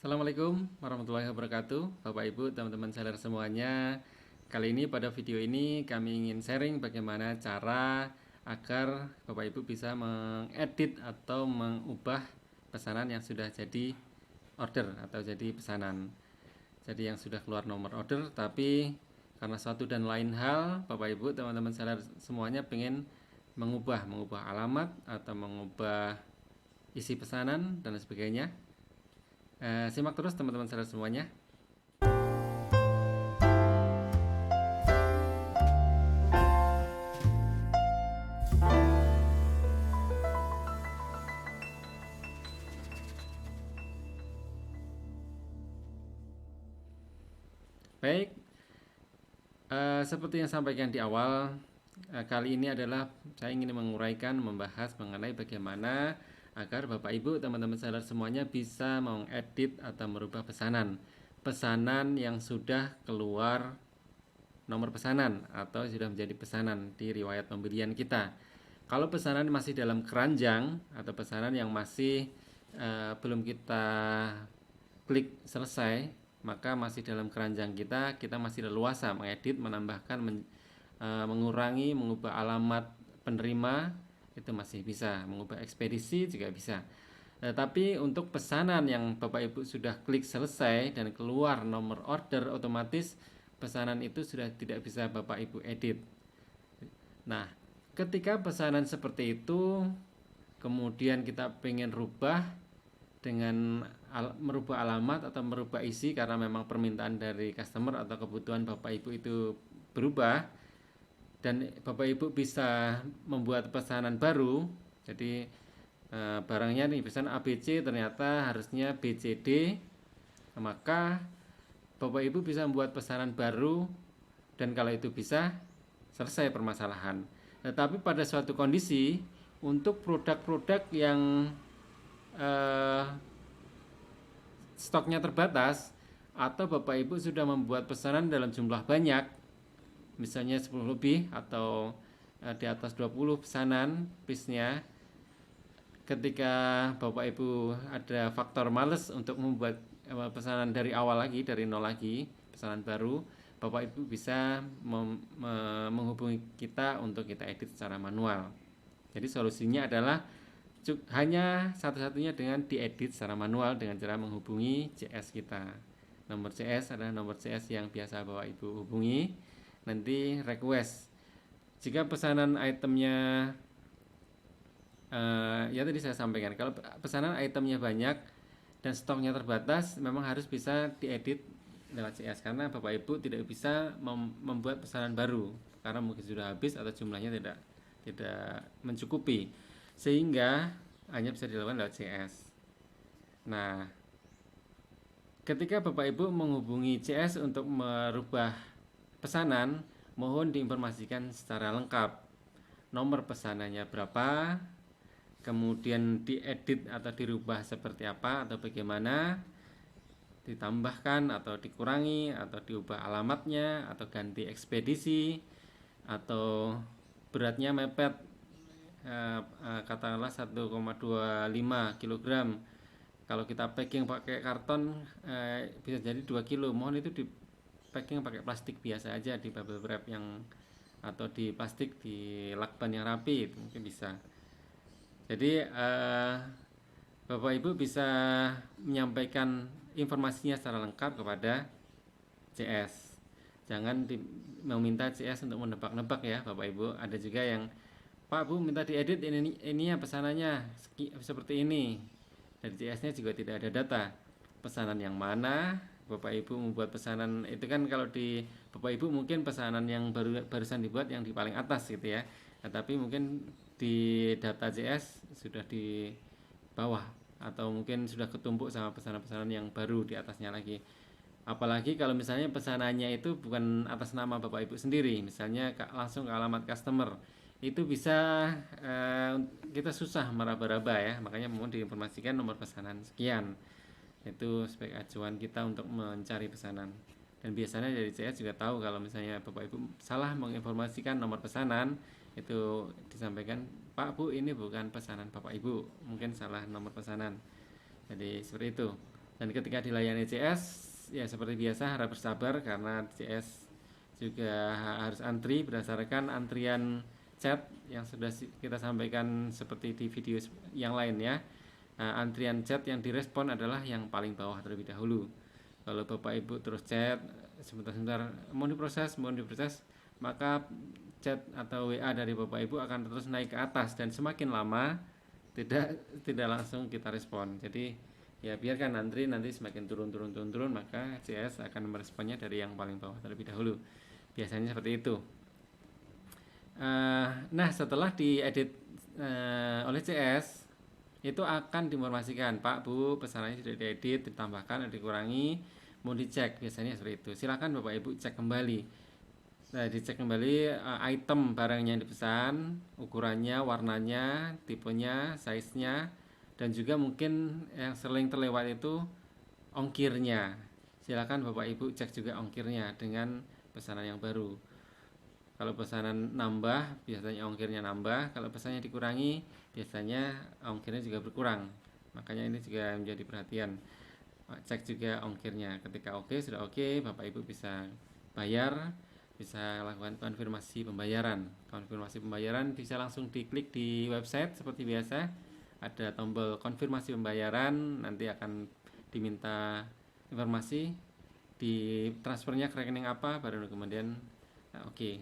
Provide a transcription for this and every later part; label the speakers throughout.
Speaker 1: Assalamualaikum warahmatullahi wabarakatuh, Bapak Ibu, teman-teman seller semuanya. Kali ini pada video ini kami ingin sharing bagaimana cara agar Bapak Ibu bisa mengedit atau mengubah pesanan yang sudah jadi order atau jadi pesanan. Jadi yang sudah keluar nomor order, tapi karena suatu dan lain hal, Bapak Ibu, teman-teman seller semuanya pengen mengubah alamat atau mengubah isi pesanan dan sebagainya. Simak terus teman-teman seller semuanya. Baik, seperti yang sampaikan di awal, kali ini adalah saya ingin menguraikan, membahas mengenai bagaimana agar Bapak Ibu, teman-teman seller semuanya bisa mengedit atau merubah pesanan yang sudah keluar nomor pesanan atau sudah menjadi pesanan di riwayat pembelian kita. Kalau pesanan masih dalam keranjang atau pesanan yang masih belum kita klik selesai, maka masih dalam keranjang kita masih leluasa mengedit, menambahkan, mengurangi, mengubah alamat penerima, itu masih bisa, mengubah ekspedisi juga bisa. Tapi untuk pesanan yang Bapak Ibu sudah klik selesai dan keluar nomor order, otomatis pesanan itu sudah tidak bisa Bapak Ibu edit. Nah, ketika pesanan seperti itu kemudian kita pengen rubah dengan merubah alamat atau merubah isi karena memang permintaan dari customer atau kebutuhan Bapak Ibu itu berubah, dan Bapak Ibu bisa membuat pesanan baru. Jadi barangnya nih pesan ABC ternyata harusnya BCD, maka Bapak Ibu bisa membuat pesanan baru, dan kalau itu bisa, selesai permasalahan. Tetapi pada suatu kondisi, untuk produk-produk yang stoknya terbatas, atau Bapak Ibu sudah membuat pesanan dalam jumlah banyak, misalnya 10 lebih atau di atas 20 pesanan piece-nya, ketika Bapak Ibu ada faktor males untuk membuat pesanan dari awal lagi, dari nol lagi, pesanan baru, Bapak Ibu bisa menghubungi kita untuk kita edit secara manual. Jadi solusinya adalah hanya satu-satunya dengan diedit secara manual dengan cara menghubungi CS kita. Nomor CS adalah nomor CS yang biasa Bapak Ibu hubungi, nanti request. Jika pesanan itemnya ya tadi saya sampaikan, kalau pesanan itemnya banyak dan stoknya terbatas, memang harus bisa diedit lewat CS, karena Bapak Ibu tidak bisa membuat pesanan baru karena mungkin sudah habis atau jumlahnya tidak mencukupi, sehingga hanya bisa dilakukan lewat CS. Nah, ketika Bapak Ibu menghubungi CS untuk merubah pesanan, mohon diinformasikan secara lengkap nomor pesanannya berapa, kemudian diedit atau dirubah seperti apa atau bagaimana, ditambahkan atau dikurangi atau diubah alamatnya atau ganti ekspedisi, atau beratnya mepet katakanlah 1,25 kg. Kalau kita packing pakai karton bisa jadi 2 kilo. Mohon itu di packing pakai plastik biasa aja, di bubble wrap yang atau di plastik di lakban yang rapi, itu mungkin bisa. Jadi Bapak Ibu bisa menyampaikan informasinya secara lengkap kepada CS. Jangan meminta CS untuk menebak-nebak ya Bapak Ibu. Ada juga yang, Pak Bu minta diedit ini ya pesanannya seperti ini. Dari CS-nya juga tidak ada data pesanan yang mana. Bapak Ibu membuat pesanan itu kan, kalau di Bapak Ibu mungkin pesanan yang barusan dibuat yang di paling atas gitu ya. Nah, tapi mungkin di data CS sudah di bawah, atau mungkin sudah ketumpuk sama pesanan-pesanan yang baru di atasnya lagi. Apalagi kalau misalnya pesanannya itu bukan atas nama Bapak Ibu sendiri, misalnya langsung ke alamat customer, itu bisa kita susah meraba-raba ya. Makanya mohon diinformasikan nomor pesanan sekian, itu sebagai acuan kita untuk mencari pesanan. Dan biasanya dari saya juga tahu kalau misalnya Bapak Ibu salah menginformasikan nomor pesanan, itu disampaikan, Pak Bu ini bukan pesanan Bapak Ibu, mungkin salah nomor pesanan. Jadi seperti itu. Dan ketika dilayani CS, ya seperti biasa harap bersabar karena CS juga harus antri berdasarkan antrian chat yang sudah kita sampaikan seperti di video yang lain ya. Nah, antrian chat yang direspon adalah yang paling bawah terlebih dahulu. Kalau Bapak Ibu terus chat sebentar-sebentar mohon diproses, maka chat atau WA dari Bapak Ibu akan terus naik ke atas dan semakin lama tidak langsung kita respon. Jadi ya biarkan nanti semakin turun, maka CS akan meresponnya dari yang paling bawah terlebih dahulu. Biasanya seperti itu. Nah, setelah diedit oleh CS, itu akan diinformasikan, Pak, Bu, pesanannya sudah diedit, ditambahkan, atau dikurangi, mau dicek. Biasanya seperti itu. Silakan Bapak Ibu cek kembali. Nah, dicek kembali item barangnya yang dipesan, ukurannya, warnanya, tipenya, size-nya, dan juga mungkin yang sering terlewat itu ongkirnya. Silakan Bapak Ibu cek juga ongkirnya dengan pesanan yang baru. Kalau pesanan nambah, biasanya ongkirnya nambah. Kalau pesannya dikurangi, biasanya ongkirnya juga berkurang. Makanya ini juga menjadi perhatian. Cek juga ongkirnya. Ketika sudah oke, Bapak Ibu bisa bayar, bisa lakukan konfirmasi pembayaran. Konfirmasi pembayaran bisa langsung diklik di website seperti biasa. Ada tombol konfirmasi pembayaran, nanti akan diminta informasi di transfernya ke rekening apa, baru kemudian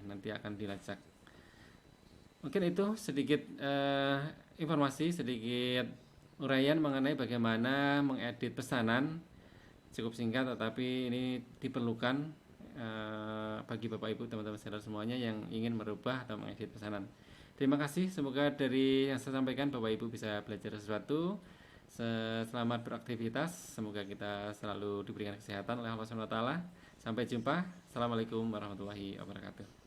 Speaker 1: nanti akan dilacak. Mungkin itu sedikit informasi, sedikit uraian mengenai bagaimana mengedit pesanan. Cukup singkat tetapi ini diperlukan bagi Bapak Ibu teman-teman seller semuanya yang ingin merubah atau mengedit pesanan. Terima kasih, semoga dari yang saya sampaikan Bapak Ibu bisa belajar sesuatu. Selamat beraktivitas, semoga kita selalu diberikan kesehatan oleh Allah SWT. Sampai jumpa. Assalamualaikum warahmatullahi wabarakatuh.